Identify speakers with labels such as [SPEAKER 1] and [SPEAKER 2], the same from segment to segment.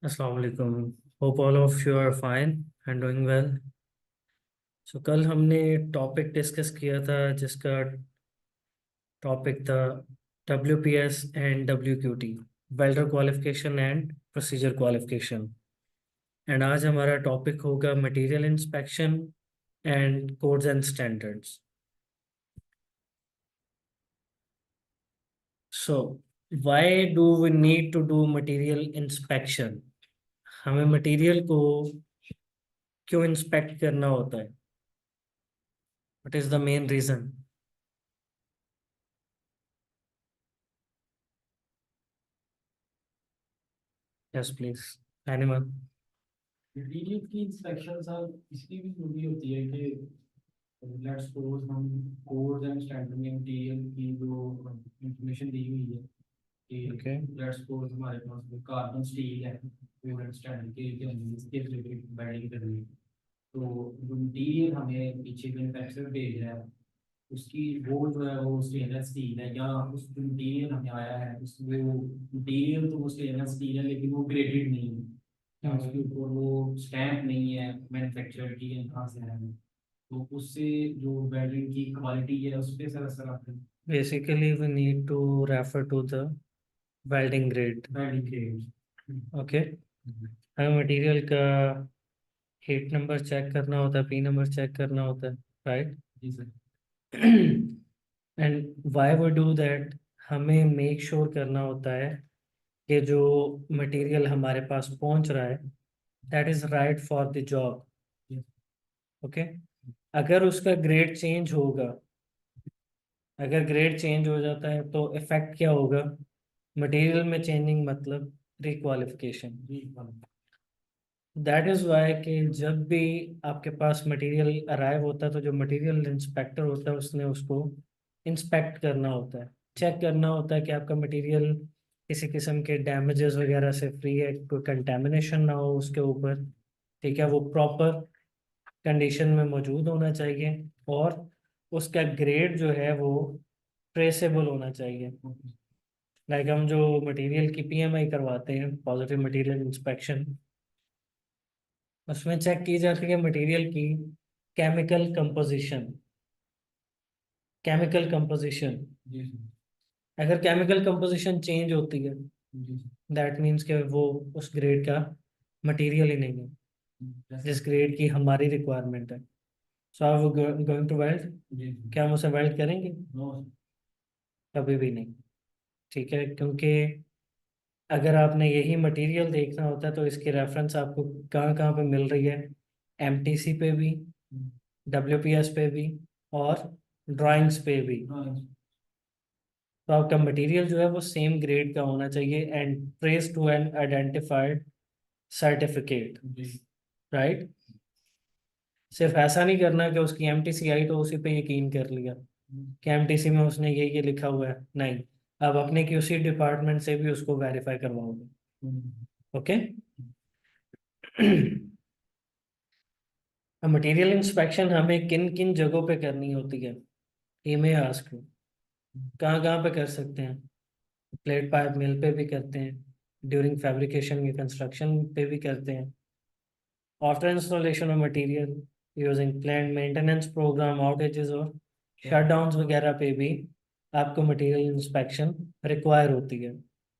[SPEAKER 1] Assalamu alaikum. Hope all of you are fine and doing well. So कल हमने topic discuss किया था जिसका टॉपिक था WPS and WQT, welder qualification and procedure qualification. And आज हमारा टॉपिक होगा material inspection and codes and standards. So why do we need to do material inspection? हमें मटेरियल को क्यों इंस्पेक्ट करना होता है? What is the main reason? Yes please, anyone.
[SPEAKER 2] Material की इंस्पेक्शन साहब इसलिए भी जरूरी होती है कि लेट्स सपोज हम कोड्स एंड स्टैंडर्ड में मटीरियल की जो इंफॉर्मेशन दी हुई है कि
[SPEAKER 1] ओके।
[SPEAKER 2] लेट्स सपोज हमारे पास कार्बन स्टील है कोड एंड स्टैंडर्ड के हमने इसके रिलेटेड वेल्डिंग करनी है। तो जो मटीरियल हमें पीछे मैन्युफैक्चरर भेज रहा है उसकी वो जो है वो स्टेनलेस स्टील है, या उस जो मटीरियल हमें आया है उस वो मटीरियल तो वो स्टेनलेस स्टील है लेकिन वो ग्रेडेड नहीं है, या उसके ऊपर वो स्टैंप नहीं है मैन्युफैक्चरर की कहाँ से है। तो उससे जो वेल्डिंग की क्वालिटी है उस पर सर असर आता है।
[SPEAKER 1] Basically, we need to refer to the welding grade.
[SPEAKER 2] Welding के
[SPEAKER 1] ओके। हमें मटेरियल का हीट नंबर चेक करना होता है, पी नंबर चेक करना होता है, राइट?
[SPEAKER 2] जी sir.
[SPEAKER 1] And why we do that? हमें मेक श्योर करना होता है कि जो मटेरियल हमारे पास पहुंच रहा है that is right for the job. Okay. अगर उसका ग्रेड चेंज होगा, अगर ग्रेड चेंज हो जाता है तो इफेक्ट क्या होगा? मटेरियल में चेंजिंग मतलब रिक्वालिफिकेशन।
[SPEAKER 2] जी
[SPEAKER 1] दैट इज वाई कि जब भी आपके पास मटेरियल अराइव होता है तो जो मटेरियल इंस्पेक्टर होता है उसने उसको इंस्पेक्ट करना होता है, चेक करना होता है कि आपका मटेरियल किसी किस्म के डैमेजेस वगैरह से फ्री है, कोई कंटेमिनेशन ना हो उसके ऊपर। ठीक है, वो प्रॉपर कंडीशन में मौजूद होना चाहिए और उसका ग्रेड जो है वो ट्रेसेबल होना चाहिए। लाइक हम जो मटेरियल की PMI करवाते हैं, पॉजिटिव मटेरियल इंस्पेक्शन, उसमें चेक की जाती है मटेरियल की केमिकल कंपोजिशन। केमिकल कंपोजिशन,
[SPEAKER 2] जी
[SPEAKER 1] अगर केमिकल कंपोजिशन चेंज होती है
[SPEAKER 2] जी
[SPEAKER 1] दैट मीन्स कि वो उस ग्रेड का मटेरियल ही नहीं है
[SPEAKER 2] जैसे
[SPEAKER 1] जिस ग्रेड की हमारी रिक्वायरमेंट है। सो आर वो गोइंग टू वेल्ड?
[SPEAKER 2] जी
[SPEAKER 1] क्या हम उसे वेल्ड करेंगे?
[SPEAKER 2] नो
[SPEAKER 1] कभी भी नहीं। ठीक है, क्योंकि अगर आपने यही मटेरियल देखना होता है तो इसकी रेफरेंस आपको कहाँ कहाँ पे मिल रही है? MTC पे भी, WPS पे भी और ड्राइंग्स पे भी।
[SPEAKER 2] हाँ
[SPEAKER 1] तो आपका मटेरियल जो है वो सेम ग्रेड का होना चाहिए and trace to an identified certificate,
[SPEAKER 2] जी
[SPEAKER 1] राइट? सिर्फ ऐसा नहीं करना कि उसकी MTC आई तो उसी पे यकीन कर लिया कि MTC में उसने ये लिखा हुआ है, नहीं। अब अपने QC डिपार्टमेंट से भी उसको वेरीफाई करवाओगे। ओके। अब मटेरियल इंस्पेक्शन हमें किन किन जगहों पे करनी होती है? ये मैं आस्क हूँ, कहाँ कहाँ पे कर सकते हैं? प्लेट पाइप मिल पे भी करते हैं, ड्यूरिंग फैब्रिकेशन या कंस्ट्रक्शन पे भी करते हैं, after installation of material, using planned maintenance program, outages और शटडाउन्स वगैरह पे भी आपको मटेरियल इंस्पेक्शन रिक्वायर होती है,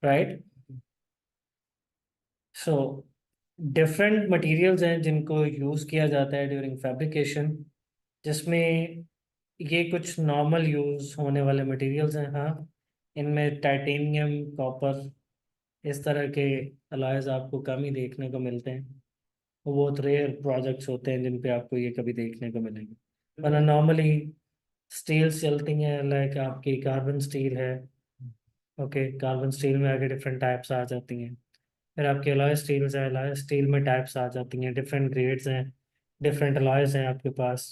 [SPEAKER 1] राइट? सो डिफरेंट मटेरियल्स हैं जिनको यूज़ किया जाता है ड्यूरिंग फैब्रिकेशन, जिसमें ये कुछ नॉर्मल यूज़ होने वाले मटेरियल्स हैं। हाँ, इनमें टाइटेनियम, कॉपर, इस तरह के अलॉयज आपको कम ही देखने को मिलते हैं। वो बहुत रेयर प्रोजेक्ट्स होते हैं जिन पे आपको ये कभी देखने को मिलेंगे, वरना नॉर्मली स्टील्स चलती हैं। लाइक आपकी कार्बन स्टील है। ओके, कार्बन स्टील में आगे डिफरेंट टाइप्स आ जाती हैं। फिर आपके अलॉय स्टील्स हैं, अलॉय स्टील में टाइप्स आ जाती हैं, डिफरेंट ग्रेड्स हैं, डिफरेंट अलॉयज हैं आपके पास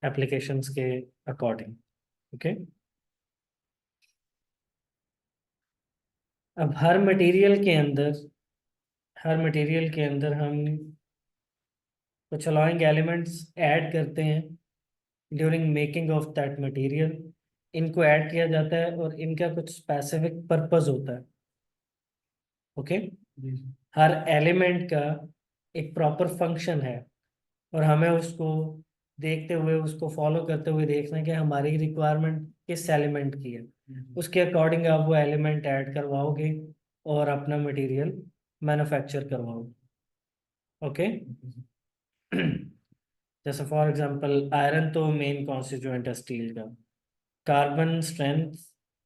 [SPEAKER 1] एप्लीकेशंस के अकॉर्डिंग। ओके। अब हर मटेरियल के अंदर हम कुछ अलॉइंग एलिमेंट्स ऐड करते हैं during making of that material. इनको ऐड किया जाता है और इनका कुछ स्पेसिफिक पर्पस होता है। ओके।
[SPEAKER 2] जी सर।
[SPEAKER 1] हर एलिमेंट का एक प्रॉपर फंक्शन है और हमें उसको देखते हुए, उसको फॉलो करते हुए देखना है कि हमारी रिक्वायरमेंट किस एलिमेंट की है। उसके अकॉर्डिंग आप वो एलिमेंट ऐड करवाओगे और अपना मटेरियल मैन्युफैक्चर करवाओगे। ओके। जैसे फॉर एग्जांपल आयरन तो मेन कॉन्स्टिट्यूएंट है स्टील का। कार्बन स्ट्रेंथ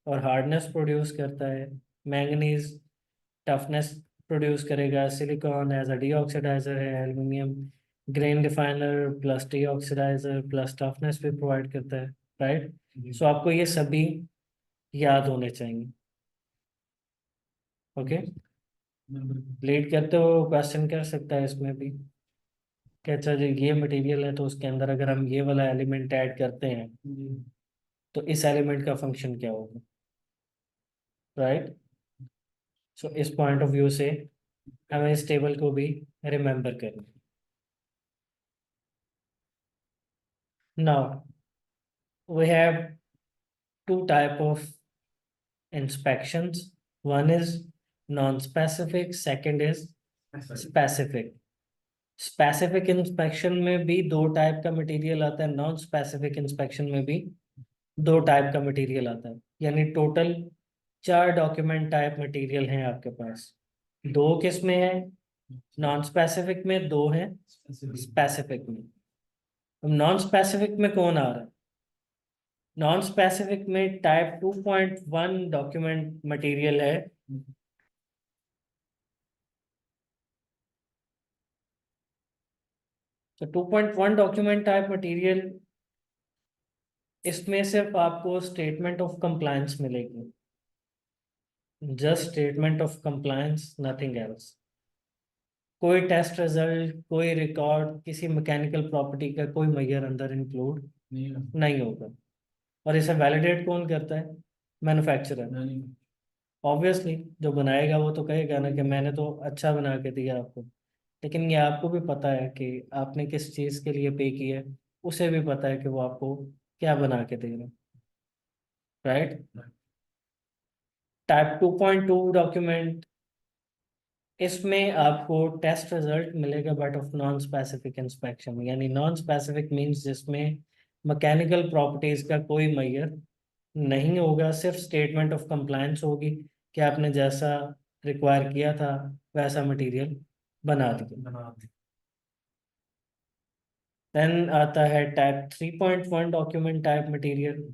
[SPEAKER 1] और हार्डनेस प्रोड्यूस करता है। मैंगनीज टफनेस प्रोड्यूस करेगा। सिलिकॉन एज अ डीऑक्सीडाइजर है। Aluminium grain definer plus deoxidiser plus toughness भी प्रोवाइड करता है। राइट।
[SPEAKER 2] जी
[SPEAKER 1] सो आपको ये सभी याद होने चाहिए। ओके।
[SPEAKER 2] बिल्कुल।
[SPEAKER 1] लीड करते हो क्वेश्चन कर सकता है इसमें भी कि अच्छा जी ये मटेरियल है तो उसके अंदर अगर हम ये वाला एलिमेंट ऐड करते हैं
[SPEAKER 2] जी
[SPEAKER 1] तो इस एलिमेंट का फंक्शन क्या होगा। राइट। सो इस पॉइंट ऑफ व्यू से हमें इस टेबल को भी रिमेंबर करना। Now we have two type of inspections. One is non-specific, second is specific. Specific inspection में भी दो टाइप का मटेरियल आता है, नॉन स्पेसिफिक इंस्पेक्शन में भी दो टाइप का मटेरियल आता है। यानी टोटल 4 डॉक्यूमेंट टाइप मटेरियल हैं आपके पास। दो किस में है? नॉन स्पेसिफिक में दो हैं, स्पेसिफिक में। नॉन स्पेसिफिक में कौन आ रहा है? नॉन स्पेसिफिक में टाइप 2.1 डॉक्यूमेंट मटेरियल है। तो 2.1 डॉक्यूमेंट टाइप मटेरियल, इसमें सिर्फ आपको स्टेटमेंट ऑफ कंप्लायंस मिलेगी। Just statement of compliance, nothing else. कोई टेस्ट रिजल्ट, कोई रिकॉर्ड, किसी मैकेनिकल प्रॉपर्टी का कोई मेजर अंदर इंक्लूड
[SPEAKER 2] नहीं
[SPEAKER 1] नहीं होगा। और इसे वैलिडेट कौन करता है? मैन्युफैक्चरर।
[SPEAKER 2] नहीं।
[SPEAKER 1] ऑब्वियसली जो बनाएगा वो तो कहेगा ना कि मैंने तो अच्छा बना के दिया आपको। लेकिन ये आपको भी पता है कि आपने किस चीज़ के लिए पे किया है। उसे भी पता है कि वो आपको क्या बना के दे रहा है। राइट। टाइप 2.2 डॉक्यूमेंट, इसमें आपको टेस्ट रिजल्ट मिलेगा but of non specific inspection. यानी नॉन स्पेसिफिक मींस जिसमें मैकेनिकल प्रॉपर्टीज का कोई मेजर नहीं होगा, सिर्फ स्टेटमेंट ऑफ कंप्लायंस होगी कि आपने जैसा रिक्वायर किया था वैसा मटेरियल बना दिया।
[SPEAKER 2] बना
[SPEAKER 1] देन आता है टाइप 3.1 डॉक्यूमेंट टाइप मटेरियल।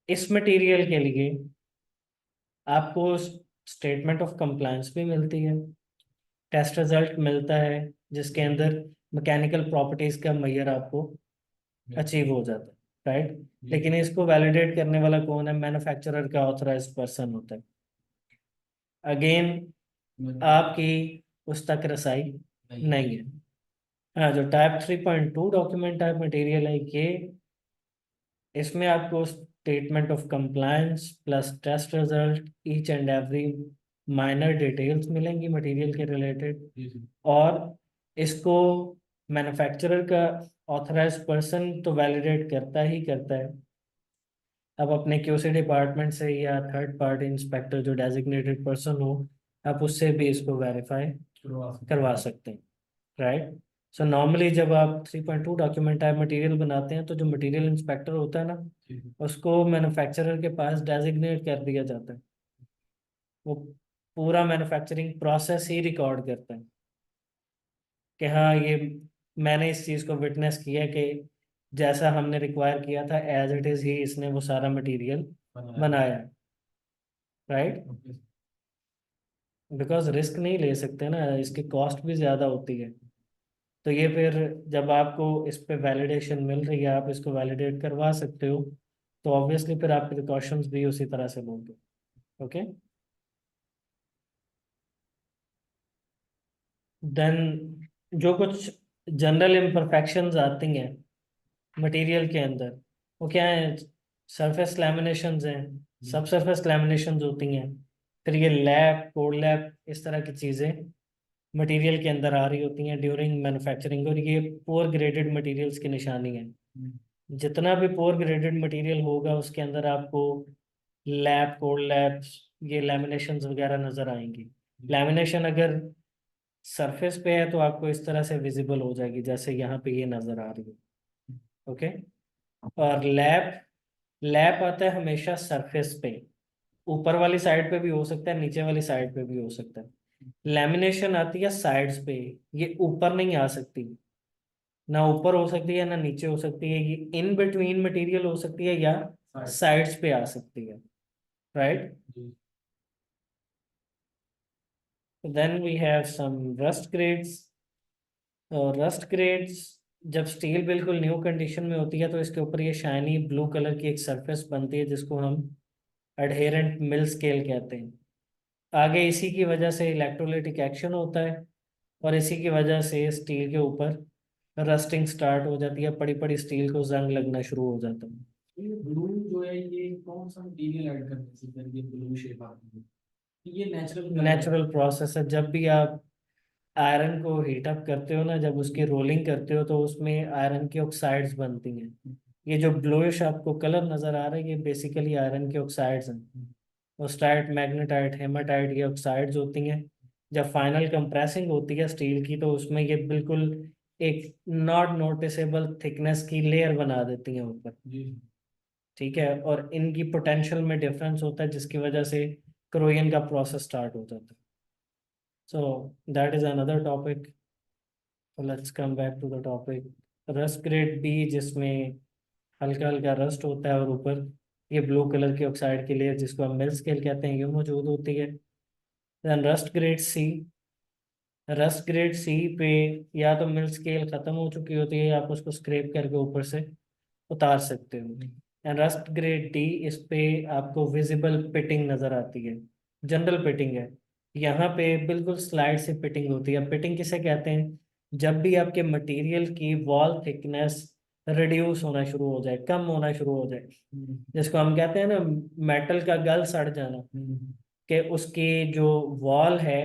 [SPEAKER 1] इस मटेरियल के लिए आपको स्टेटमेंट ऑफ कंप्लायंस भी मिलती है, टेस्ट रिजल्ट मिलता है जिसके अंदर मैकेनिकल प्रॉपर्टीज का मेजर आपको अचीव हो जाता है। राइट। लेकिन इसको वैलिडेट करने वाला कौन है? मैन्युफैक्चरर का ऑथराइज्ड पर्सन होता है। अगेन आपकी उस तक रसाई नहीं है। हाँ, जो टाइप 3.2 डॉक्यूमेंट टाइप मटेरियल है ये, इसमें आपको statement of compliance plus test result, each and every minor details मिलेंगी मटेरियल के रिलेटेड। और इसको मैन्युफैक्चरर का ऑथराइज्ड पर्सन तो वैलिडेट करता ही करता है। अब अपने क्यूसी डिपार्टमेंट से या थर्ड पार्टी इंस्पेक्टर जो डेजिग्नेटेड पर्सन हो, आप उससे भी इसको वेरीफाई करवा सकते हैं। राइट। सो नॉर्मली जब आप 3.2 डॉक्यूमेंट टाइप मटेरियल बनाते हैं तो जो मटेरियल इंस्पेक्टर होता है ना, उसको मैन्युफैक्चरर के पास डेजिग्नेट कर दिया जाता है। वो पूरा मैन्युफैक्चरिंग प्रोसेस ही रिकॉर्ड करता है कि हाँ ये मैंने इस चीज़ को विटनेस किया कि जैसा हमने रिक्वायर किया था एज इट इज़ ही इसने वो सारा मटेरियल बनाया। राइट। बिकॉज रिस्क नहीं ले सकते ना, इसकी कॉस्ट भी ज़्यादा होती है। तो ये फिर जब आपको इस पे वैलिडेशन मिल रही है, आप इसको वैलिडेट करवा सकते हो, तो ऑब्वियसली फिर आप प्रिकॉशंस भी उसी तरह से लोगे। ओके। देन जो कुछ जनरल इम्परफेक्शंस आती हैं मटेरियल के अंदर, वो क्या है? सरफेस लैमिनेशंस हैं, सब सरफेस लैमिनेशंस होती हैं। फिर ये लैप, कोड लैप, इस तरह की चीज़ें मटेरियल के अंदर आ रही होती हैं ड्यूरिंग मैन्युफैक्चरिंग, और ये पुअर ग्रेडेड मटेरियल्स की निशानी है। जितना भी पुअर ग्रेडेड मटेरियल होगा उसके अंदर आपको लैप, कोल्ड लैप्स, ये लैमिनेशंस वगैरह नजर आएंगी। लैमिनेशन अगर सरफेस पे है तो आपको इस तरह से विजिबल हो जाएगी जैसे यहाँ पे ये नजर आ रही है। ओके। और लैप, लैप आता है हमेशा सरफेस पे, ऊपर वाली साइड पे भी हो सकता है, नीचे वाली साइड पे भी हो सकता है। लैमिनेशन आती है साइड्स पे, ये ऊपर नहीं आ सकती, ना ऊपर हो सकती है ना नीचे हो सकती है, ये इन बिटवीन मटेरियल हो सकती है या साइड्स पे आ सकती है। Right. Then we have some rust grades. और रस्ट ग्रेड्स, जब स्टील बिल्कुल न्यू कंडीशन में होती है तो इसके ऊपर ये शाइनी ब्लू कलर की एक सरफेस बनती है जिसको हम अडहेरेंट मिल स्केल कहते हैं। आगे इसी की वजह से इलेक्ट्रोलाइटिक एक्शन होता है और इसी की वजह से स्टील के ऊपर रस्टिंग स्टार्ट हो जाती है, पड़ी पड़ी स्टील को जंग लगना शुरू हो जाता है।
[SPEAKER 2] ये ब्लू जो है ये कौन सा मटीरियल ऐड करने से फिर ये ब्लू शेप आती है? ये नेचुरल कलर है।
[SPEAKER 1] नेचुरल प्रोसेस है, जब भी आप आयरन को हीट अप करते हो ना, जब उसकी रोलिंग करते हो तो उसमें आयरन की ऑक्साइड्स बनती हैं। ये जो ब्लूइश आपको कलर नजर आ रहा है ये बेसिकली आयरन की ऑक्साइड्स हैं। ऑक्साइड, मैग्नेटाइट, हेमाटाइट, ये ऑक्साइड्स होती हैं। जब फाइनल कंप्रेसिंग होती है स्टील की तो उसमें ये बिल्कुल एक नॉट नोटिसेबल थिकनेस की लेयर बना देती हैं ऊपर।
[SPEAKER 2] जी।
[SPEAKER 1] ठीक है, और इनकी पोटेंशियल में डिफरेंस होता है जिसकी वजह से क्रोजन का प्रोसेस स्टार्ट हो जाता है। So that is another topic. Let's come back to the topic. Rust grade B, जिसमें हल्का हल्का रस्ट होता है और ऊपर ये ब्लू कलर की ऑक्साइड की लेयर जिसको हम मिल स्केल कहते हैं ये मौजूद होती है। देन rust grade C. Rust grade C पे या तो मिल स्केल खत्म हो चुकी होती है या आप उसको स्क्रैप करके ऊपर से उतार सकते हो। एंड रस्ट ग्रेड डी, इस पे आपको विजिबल पिटिंग नजर आती है, जनरल पिटिंग है। यहाँ पे बिल्कुल स्लाइड से पिटिंग होती है। पिटिंग किसे कहते हैं? जब भी आपके मटेरियल की वॉल थिकनेस रिड्यूस होना शुरू हो जाए, कम होना शुरू हो जाए, जिसको हम कहते हैं ना मेटल का गल सड़ जाना, कि उसकी जो वॉल है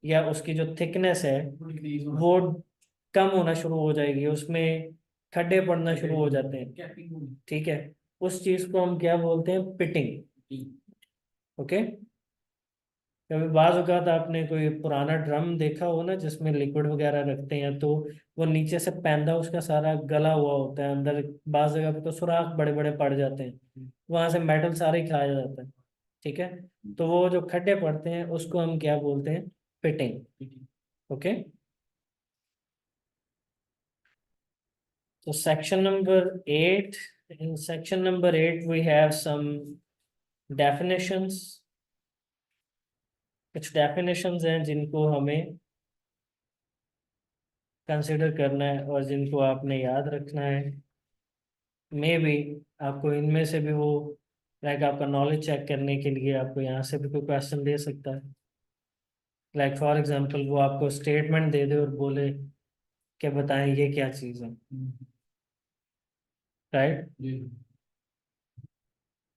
[SPEAKER 1] या उसकी जो थिकनेस है वो कम होना शुरू हो जाएगी, उसमें खड्डे पड़ना शुरू हो जाते हैं। ठीक है, उस चीज को हम क्या बोलते हैं? पिटिंग। ओके। कभी बाज औकात आपने कोई पुराना ड्रम देखा हो ना जिसमें लिक्विड वगैरह रखते हैं तो वो नीचे से पैंदा उसका सारा गला हुआ होता है, अंदर बाज जगह पे तो सुराख बड़े बड़े पड़ जाते हैं, वहां से मेटल सारा ही खाया जाता है। ठीक है, तो वो जो खड्डे पड़ते हैं उसको हम क्या बोलते हैं? Pitting. Okay. So section number 8. In section number 8, we have some definitions. कुछ definitions हैं जिनको हमें कंसिडर करना है और जिनको आपने याद रखना है। मे भी आपको इनमें से भी वो, लाइक आपका नॉलेज चेक करने के लिए आपको यहाँ से भी कोई क्वेश्चन दे सकता है। लाइक फॉर एग्जांपल वो आपको स्टेटमेंट दे दे और बोले कि बताएं ये क्या चीज़ है। राइट।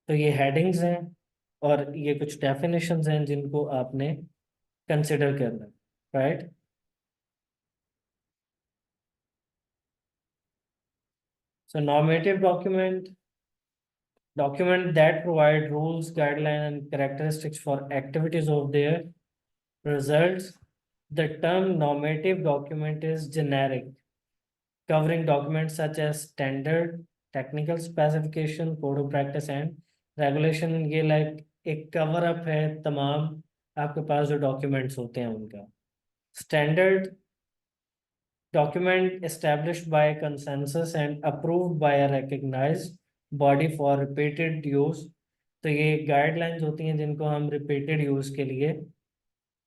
[SPEAKER 1] तो ये हेडिंग्स हैं और ये कुछ डेफिनेशंस हैं जिनको आपने कंसिडर करना है। Right. So normative document that provide rules, guidelines, and characteristics for activities of their results. The term normative document is generic, covering documents such as standard, technical specification, code of practice, and regulation। ये like एक cover up है तमाम आपके पास जो documents होते हैं उनका। Standard document established by consensus and approved by a recognized body for repeated use। तो ये गाइडलाइंस होती हैं जिनको हम रिपीटेड यूज के लिए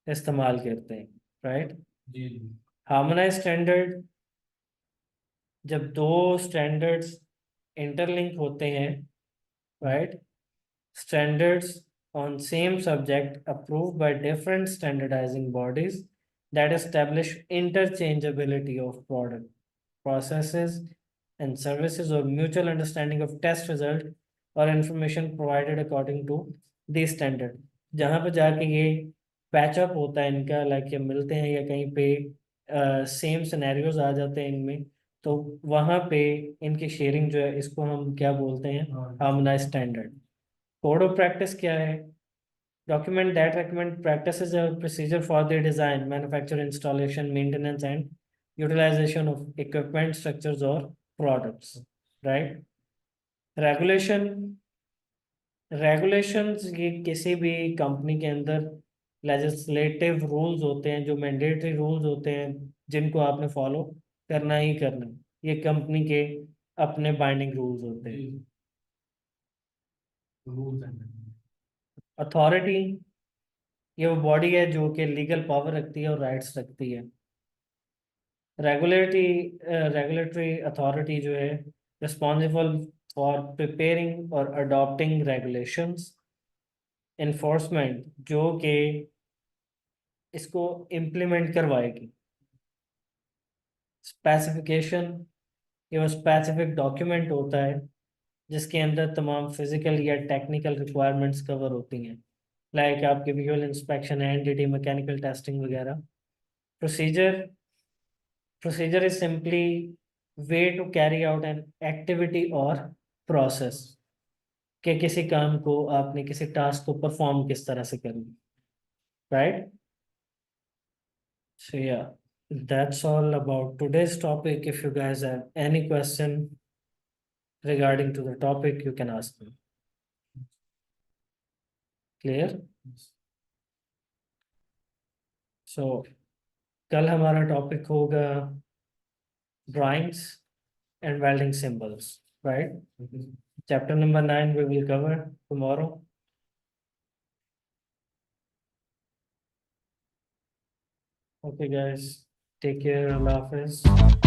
[SPEAKER 1] इस्तेमाल करते हैं। राइट।
[SPEAKER 2] जी।
[SPEAKER 1] हार्मोनाइज स्टैंडर्ड, जब दो स्टैंडर्ड्स इंटरलिंक होते हैं। Right. Standards on same subject approved by different standardizing bodies that establish interchangeability of product, processes, and services, or mutual understanding of test result or information provided according to the standard। जहाँ पे जाके ये patch up होता है इनका, like ये मिलते हैं या कहीं पे सेम सिनेरियोज आ जाते हैं इनमें, तो वहाँ पे इनकी शेयरिंग जो है इसको हम क्या बोलते हैं? Harmonise standard. Code of practice क्या है? डॉक्यूमेंट दैट रेकमेंड प्रैक्टिसेस और procedure for the design, manufacture, installation, maintenance and utilisation of equipment, structures और प्रोडक्ट्स, राइट? रेगुलेशन, रेगुलेशंस ये किसी भी कंपनी के अंदर लेजिस्लेटिव रूल्स होते हैं, जो मैंडेटरी रूल्स होते हैं, जिनको आपने फॉलो करना ही करना है। ये कंपनी के अपने बाइंडिंग रूल्स होते हैं।
[SPEAKER 2] रूल्स एंड
[SPEAKER 1] अथॉरिटी, ये वो बॉडी है जो कि लीगल पावर रखती है और राइट्स रखती है। रेगुलेटरी, रेगुलेटरी अथॉरिटी जो है रिस्पॉन्सिबल फॉर प्रिपेयरिंग और अडॉप्टिंग रेगुलेशंस। इन्फोर्समेंट, जो कि इसको इम्प्लीमेंट करवाएगी। स्पेसिफिकेशन, ये वो स्पेसिफिक डॉक्यूमेंट होता है जिसके अंदर तमाम फिजिकल या टेक्निकल रिक्वायरमेंट्स कवर होती हैं, लाइक आपके visual inspection, NDT, mechanical testing वगैरह। Procedure, procedure is simply way to carry out an activity or process, कि किसी काम को आपने किसी टास्क को परफॉर्म किस तरह से करना, right? So yeah, that's all about today's topic. If you guys have any question regarding to the topic, you can ask me. Clear? So कल हमारा टॉपिक होगा drawings and welding symbols, right? Chapter number 9 we will cover tomorrow. Okay guys, take care. Allah Hafiz.